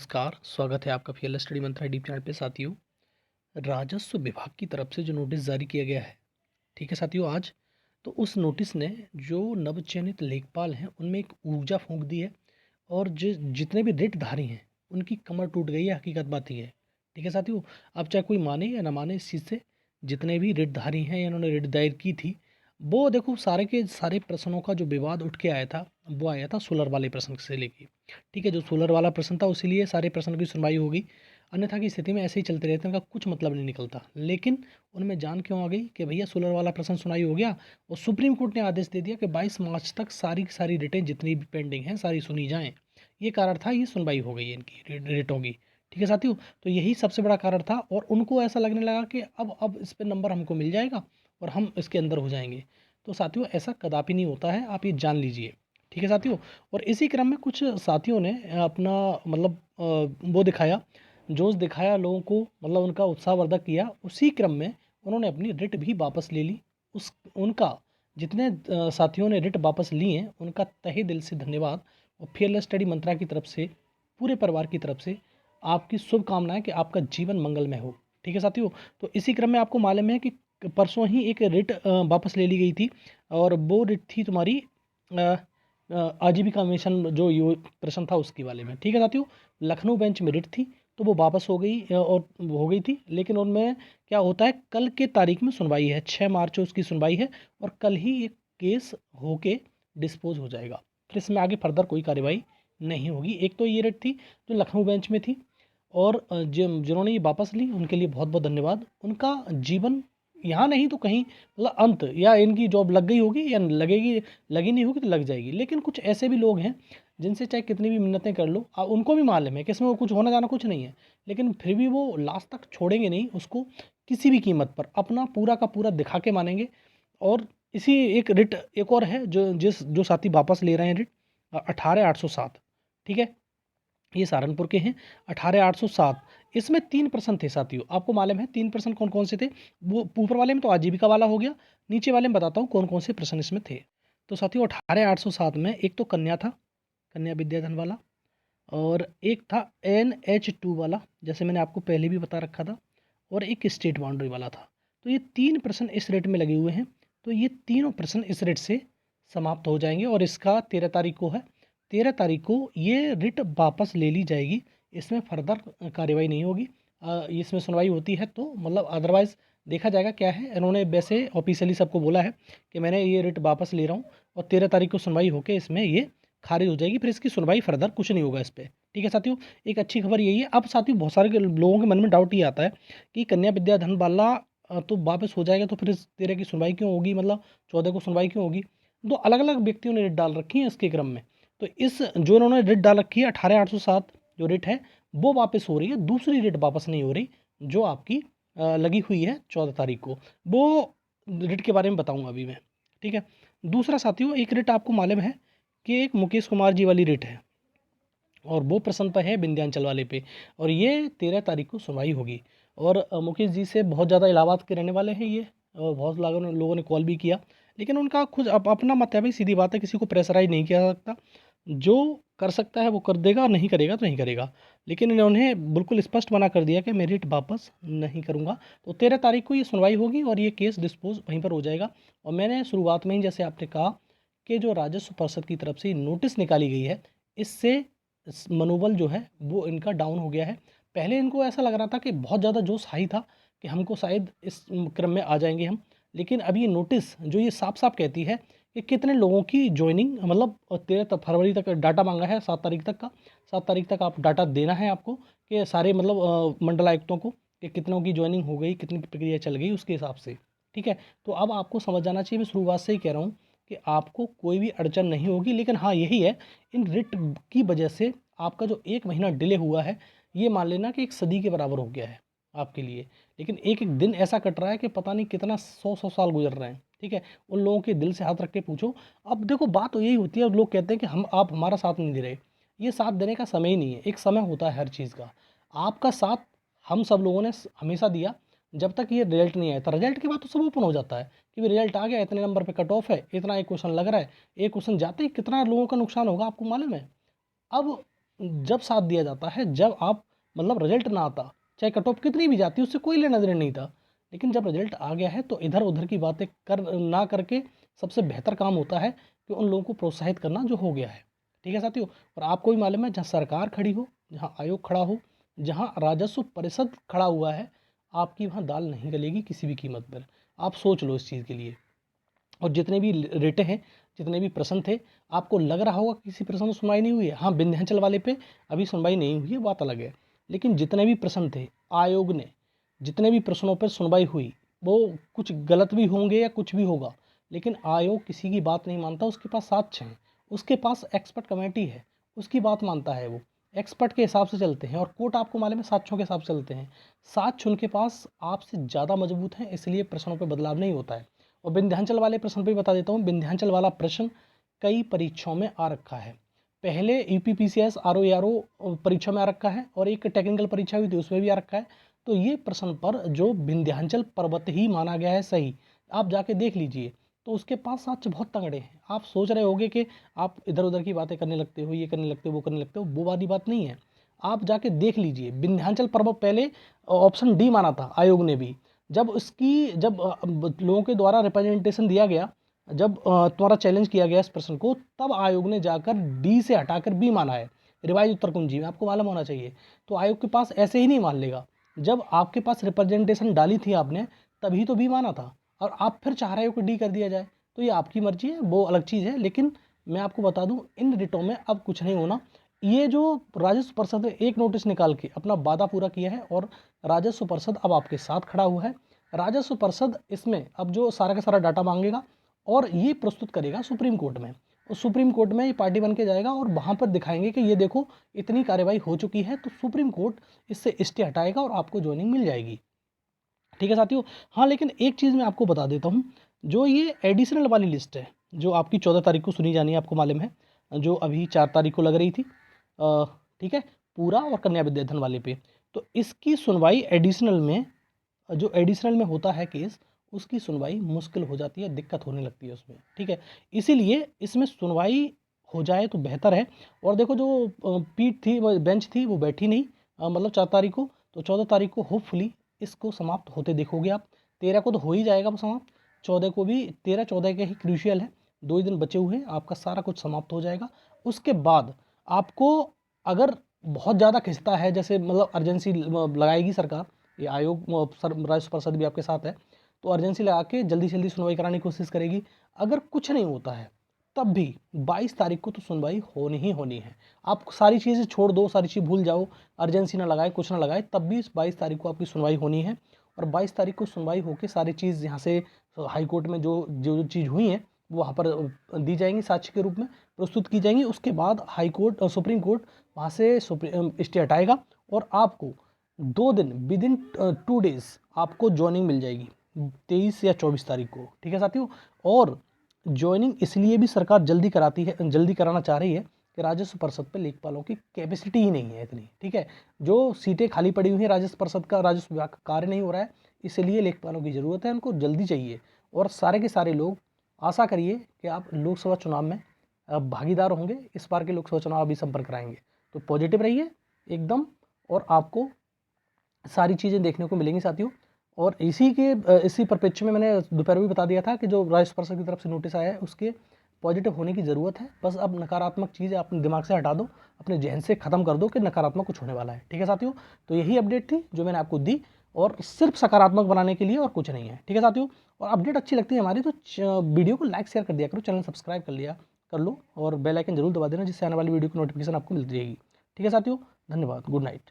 नमस्कार, स्वागत है आपका पीएलएस स्टडी मंत्रा डीप चैनल पे साथियों। राजस्व विभाग की तरफ से जो नोटिस जारी किया गया है, ठीक है साथियों आज, तो उस नोटिस ने जो नवचयनित लेखपाल हैं, उनमें एक ऊर्जा फूँक दी है और जितने भी रिटधारी हैं, उनकी कमर टूट गई है, हकीकत बात ये है। ठीक है साथियों, अब चाहे कोई माने या ना माने इस चीज़ से, जितने भी रिटधारी हैं या इन्होंने रिट दायर की थी, वो देखो सारे के सारे प्रश्नों का जो विवाद उठ के आया था, वो आया था सोलर वाले प्रश्न से लेके। ठीक है, जो सोलर वाला प्रश्न था उसीलिए सारे प्रश्नों की सुनवाई हो गई, अन्यथा की स्थिति में ऐसे ही चलते रहते हैं, उनका कुछ मतलब नहीं निकलता। लेकिन उनमें जान क्यों आ गई कि भैया सोलर वाला प्रश्न सुनाई हो गया और सुप्रीम कोर्ट ने आदेश दे दिया कि 22 मार्च तक सारी की सारी रिटें जितनी भी पेंडिंग हैं सारी सुनी जाएँ। ये कारण था, ये सुनवाई हो गई है इनकी रिटों की। ठीक है साथियों, तो यही सबसे बड़ा कारण था और उनको ऐसा लगने लगा कि अब इस पे नंबर हमको मिल जाएगा और हम इसके अंदर हो जाएंगे। तो साथियों ऐसा कदापि नहीं होता है, आप ये जान लीजिए। ठीक है साथियों, और इसी क्रम में कुछ साथियों ने अपना मतलब वो दिखाया, जोश दिखाया लोगों को, मतलब उनका उत्साहवर्धक किया। उसी क्रम में उन्होंने अपनी रिट भी वापस ले ली। उस उनका जितने साथियों ने रिट वापस ली हैं, उनका तहे दिल से धन्यवाद। और फीयरलेस स्टडी मंत्रा की तरफ से, पूरे परिवार की तरफ से आपकी शुभकामनाएं कि आपका जीवन मंगलमय हो। ठीक है साथियों, तो इसी क्रम में आपको मालूम है कि परसों ही एक रिट वापस ले ली गई थी और वो रिट थी तुम्हारी आजीविका मिशन जो यो प्रश्न था उसके वाले में। ठीक है साथियों, लखनऊ बेंच में रिट थी तो वो वापस हो गई और हो गई थी, लेकिन उनमें क्या होता है, कल के तारीख में सुनवाई है, 6 मार्च को उसकी सुनवाई है और कल ही ये केस होके डिस्पोज हो जाएगा। फिर इसमें आगे फर्दर कोई कार्रवाई नहीं होगी। एक तो ये रिट थी जो लखनऊ बेंच में थी और जिन्होंने ये वापस ली उनके लिए बहुत बहुत धन्यवाद। उनका जीवन यहाँ नहीं तो कहीं मतलब अंत, या इनकी जॉब लग गई होगी या लगेगी, लगी नहीं होगी तो लग जाएगी। लेकिन कुछ ऐसे भी लोग हैं जिनसे चाहे कितनी भी मिन्नतें कर लो, उनको भी मालूम है कि इसमें वो कुछ होना जाना कुछ नहीं है, लेकिन फिर भी वो लास्ट तक छोड़ेंगे नहीं उसको, किसी भी कीमत पर अपना पूरा का पूरा दिखा के मानेंगे। और इसी एक रिट एक और है जो साथी वापस ले रहे हैं रिट, 18,807। ठीक है, ये सहारनपुर के हैं, 18,807। इसमें 3 प्रश्न थे साथियों, आपको मालूम है 3 प्रश्न कौन कौन से थे। वो ऊपर वाले में तो आजीविका वाला हो गया, नीचे वाले में बताता हूँ कौन कौन से प्रश्न इसमें थे। तो साथियों 18,807 में एक तो कन्या था, कन्या विद्याधन वाला, और एक था NH2 वाला, जैसे मैंने आपको पहले भी बता रखा था, और एक स्टेट बाउंड्री वाला था। तो ये 3 प्रश्न इस रेट में लगे हुए हैं। तो ये तीनों प्रश्न इस रेट से समाप्त हो जाएंगे और इसका 13 तारीख को है, 13 तारीख को ये रिट वापस ले ली जाएगी। इसमें फर्दर कार्रवाई नहीं होगी। इसमें सुनवाई होती है तो मतलब अदरवाइज़ देखा जाएगा क्या है। इन्होंने वैसे ऑफिशियली सबको बोला है कि मैंने ये रिट वापस ले रहा हूँ और 13 तारीख को सुनवाई होकर इसमें ये खारिज हो जाएगी, फिर इसकी सुनवाई फर्दर कुछ नहीं होगा इस पर। ठीक है साथियों, एक अच्छी खबर यही है। अब साथियों बहुत सारे लोगों के मन में डाउट ये आता है कि कन्या विद्याधन वाला तो वापस हो जाएगा, तो फिर इस 13 की सुनवाई क्यों होगी, मतलब 14 को सुनवाई क्यों होगी। तो अलग अलग व्यक्तियों ने रिट डाल रखी है इसके क्रम में। तो इस जो इन्होंने रिट डाल रखी है 18,807 जो रिट है वो वापस हो रही है, दूसरी रिट वापस नहीं हो रही जो आपकी लगी हुई है 14 तारीख को। वो रिट के बारे में बताऊंगा अभी मैं। ठीक है, दूसरा साथियों एक रिट आपको मालूम है कि एक मुकेश कुमार जी वाली रिट है और वो प्रश्न पर है विंध्याचल वाले पे, और ये 13 तारीख को सुनवाई होगी। और मुकेश जी से बहुत ज़्यादा इलाहाबाद के रहने वाले हैं ये, और बहुत लोगों ने कॉल भी किया, लेकिन उनका खुद अपना मत है भाई, सीधी बात है, किसी को प्रेशराइज नहीं किया जा सकता। जो कर सकता है वो कर देगा, नहीं करेगा तो नहीं करेगा। लेकिन इन्होंने बिल्कुल स्पष्ट मना कर दिया कि मैं रिट वापस नहीं करूँगा। तो 13 तारीख को ये सुनवाई होगी और ये केस डिस्पोज वहीं पर हो जाएगा। और मैंने शुरुआत में ही जैसे आपने कहा कि जो राजस्व परिषद की तरफ से नोटिस निकाली गई है, इससे मनोबल जो है वो इनका डाउन हो गया है। पहले इनको ऐसा लग रहा था कि बहुत ज़्यादा जोश हाई था कि हमको शायद इस क्रम में आ जाएंगे हम, लेकिन अब ये नोटिस जो ये साफ साफ कहती है कि कितने लोगों की ज्वाइनिंग, मतलब 13 फरवरी तक डाटा मांगा है, 7 तारीख तक का, 7 तारीख तक आप डाटा देना है आपको कि सारे मतलब मंडलायुक्तों को कि कितनों की ज्वाइनिंग हो गई, कितनी की प्रक्रिया चल गई उसके हिसाब से। ठीक है, तो अब आपको समझ जाना चाहिए, मैं शुरुआत से ही कह रहा हूँ कि आपको कोई भी अड़चन नहीं होगी। लेकिन हाँ यही है, इन रिट की वजह से आपका जो 1 महीना डिले हुआ है, ये मान लेना कि 1 सदी के बराबर हो गया है आपके लिए। लेकिन एक एक दिन ऐसा कट रहा है कि पता नहीं कितना 100 साल गुजर रहे हैं। ठीक है, उन लोगों के दिल से हाथ रख के पूछो। अब देखो बात तो यही होती है, लोग कहते हैं कि आप हमारा साथ नहीं दे रहे। ये साथ देने का समय ही नहीं है, एक समय होता है हर चीज़ का। आपका साथ हम सब लोगों ने हमेशा दिया जब तक ये रिजल्ट नहीं आया था। रिजल्ट के बाद तो सब ओपन हो जाता है कि रिजल्ट आ गया, इतने नंबर पे कट ऑफ है, इतना एक क्वेश्चन लग रहा है, एक क्वेश्चन जाते ही कितना लोगों का नुकसान होगा आपको मालूम है। अब जब साथ दिया जाता है जब आप मतलब रिजल्ट ना आता, चाहे कट ऑफ कितनी भी जाती, उससे कोई लेना देना नहीं था। लेकिन जब रिजल्ट आ गया है तो इधर उधर की बातें कर ना करके सबसे बेहतर काम होता है कि उन लोगों को प्रोत्साहित करना जो हो गया है। ठीक है साथियों, और आपको भी मालूम है जहाँ सरकार खड़ी हो, जहाँ आयोग खड़ा हो, जहाँ राजस्व परिषद खड़ा हुआ है, आपकी वहाँ दाल नहीं गलेगी किसी भी कीमत पर। आप सोच लो इस चीज़ के लिए। और जितने भी रिटे हैं, जितने भी प्रश्न थे, आपको लग रहा होगा किसी प्रश्न में सुनवाई नहीं हुई है। हाँ, विंध्याचल वाले पे अभी सुनवाई नहीं हुई है, बात अलग है। लेकिन जितने भी प्रश्न थे, आयोग ने जितने भी प्रश्नों पर सुनवाई हुई, वो कुछ गलत भी होंगे या कुछ भी होगा, लेकिन आयोग किसी की बात नहीं मानता। उसके पास साक्ष्य हैं, उसके पास एक्सपर्ट कमेटी है, उसकी बात मानता है वो। एक्सपर्ट के हिसाब से चलते हैं, और कोर्ट आपको मालूम है साक्ष्यों के हिसाब से चलते हैं। साक्ष्य उनके पास आपसे ज़्यादा मजबूत हैं, इसलिए प्रश्नों पर बदलाव नहीं होता है। और विंध्याचल वाले प्रश्न पे बता देता हूँ, विंध्याचल वाला प्रश्न कई परीक्षाओं में आ रखा है। पहले यूपीपीसीएस आरओ परीक्षा में आ रखा है, और एक टेक्निकल परीक्षा हुई थी उसमें भी आ रखा है। तो ये प्रश्न पर जो विंध्याचल पर्वत ही माना गया है सही, आप जाके देख लीजिए। तो उसके पास साक्ष्य बहुत तगड़े हैं। आप सोच रहे होगे कि आप इधर उधर की बातें करने लगते हो, ये करने लगते हो, वो करने लगते हो, वो वाली बात नहीं है। आप जाके देख लीजिए, विंध्याचल पर्वत पहले ऑप्शन डी माना था आयोग ने भी। जब लोगों के द्वारा रिप्रेजेंटेशन दिया गया, जब तुम्हारा चैलेंज किया गया इस प्रश्न को, तब आयोग ने जाकर डी से हटाकर बी माना है। रिवाइज उत्तर कुंजी में आपको मालूम होना चाहिए। तो आयोग के पास ऐसे ही नहीं मान लेगा। जब आपके पास रिप्रेजेंटेशन डाली थी आपने, तभी तो बी माना था, और आप फिर चाह रहे हो कि डी कर दिया जाए। तो ये आपकी मर्जी है, वो अलग चीज़ है। लेकिन मैं आपको बता दूं, इन रिटों में अब कुछ नहीं होना। ये जो राजस्व परिषद ने एक नोटिस निकाल के अपना वादा पूरा किया है, और राजस्व परिषद अब आपके साथ खड़ा हुआ है। राजस्व परिषद इसमें अब जो सारा का सारा डाटा मांगेगा, और ये प्रस्तुत करेगा सुप्रीम कोर्ट में। और सुप्रीम कोर्ट में ये पार्टी बन के जाएगा, और वहाँ पर दिखाएंगे कि ये देखो इतनी कार्रवाई हो चुकी है। तो सुप्रीम कोर्ट इससे स्टे हटाएगा और आपको ज्वाइनिंग मिल जाएगी। ठीक है साथियों। हाँ, लेकिन एक चीज़ मैं आपको बता देता हूँ, जो ये एडिशनल वाली लिस्ट है, जो आपकी 14 तारीख को सुनी जानी है, आपको मालूम है, जो अभी 4 तारीख को लग रही थी, ठीक है, पूरा और कन्या विद्याधन वाले पे। तो इसकी सुनवाई एडिशनल में, जो एडिशनल में होता है केस, उसकी सुनवाई मुश्किल हो जाती है, दिक्कत होने लगती है उसमें। ठीक है, इसीलिए इसमें सुनवाई हो जाए तो बेहतर है। और देखो, जो पीठ थी, वो बेंच थी, वो बैठी नहीं, मतलब 4 तारीख को। तो 14 तारीख को होपफुली इसको समाप्त होते देखोगे आप। 13 को तो हो ही जाएगा वो समाप्त, 14 को भी, 13 14 के ही क्रूशियल है, 2 ही दिन बचे हुए हैं, आपका सारा कुछ समाप्त हो जाएगा। उसके बाद आपको, अगर बहुत ज़्यादा खिंचता है, जैसे मतलब अर्जेंसी लगाएगी सरकार, ये आयोग राजस्व परिषद भी आपके साथ है, तो अर्जेंसी लगा के जल्दी से जल्दी सुनवाई कराने की कोशिश करेगी। अगर कुछ नहीं होता है, तब भी 22 तारीख को तो सुनवाई होनी ही होनी है। आप सारी चीज़ें छोड़ दो, सारी चीज़ भूल जाओ, अर्जेंसी ना लगाए, कुछ ना लगाए, तब भी 22 तारीख को आपकी सुनवाई होनी है। और 22 तारीख को सुनवाई होकर सारी चीज़ यहाँ से हाई कोर्ट में जो जो चीज़ हुई है, वो वहाँ पर दी जाएंगी, साक्ष्य के रूप में प्रस्तुत की जाएंगी। उसके बाद हाई कोर्ट और सुप्रीम कोर्ट वहाँ से स्टे हटाएगा, और आपको 2 दिन, विद इन 2 डेज आपको ज्वाइनिंग मिल जाएगी, 23 या 24 तारीख को। ठीक है साथियों। और ज्वाइनिंग इसलिए भी सरकार जल्दी कराती है, जल्दी कराना चाह रही है कि राजस्व परिषद पे लेखपालों की कैपेसिटी ही नहीं है इतनी। ठीक है, जो सीटें खाली पड़ी हुई हैं, राजस्व परिषद का, राजस्व विभाग का कार्य नहीं हो रहा है, इसलिए लेखपालों की ज़रूरत है, उनको जल्दी चाहिए। और सारे के सारे लोग आशा करिए कि आप लोकसभा चुनाव में भागीदार होंगे। इस बार के लोकसभा चुनाव अभी संपर्क कराएंगे, तो पॉजिटिव रहिए एकदम, और आपको सारी चीज़ें देखने को मिलेंगी साथियों। और इसी परिप्रेक्ष्य में मैंने दोपहर भी बता दिया था कि जो राजस्व परिषद की तरफ से नोटिस आया है, उसके पॉजिटिव होने की ज़रूरत है। बस अब नकारात्मक चीज़ें अपने दिमाग से हटा दो, अपने जहन से ख़त्म कर दो कि नकारात्मक कुछ होने वाला है। ठीक है साथियों, तो यही अपडेट थी जो मैंने आपको दी, और सिर्फ सकारात्मक बनाने के लिए, और कुछ नहीं है। ठीक है साथियों, और अपडेट अच्छी लगती है हमारी तो वीडियो को लाइक शेयर कर दिया करो, चैनल सब्सक्राइब कर लो, और बेल आइकन जरूर दबा देना, जिससे आने वाली वीडियो की नोटिफिकेशन आपको मिलती रहेगी। ठीक है साथियों, धन्यवाद, गुड नाइट।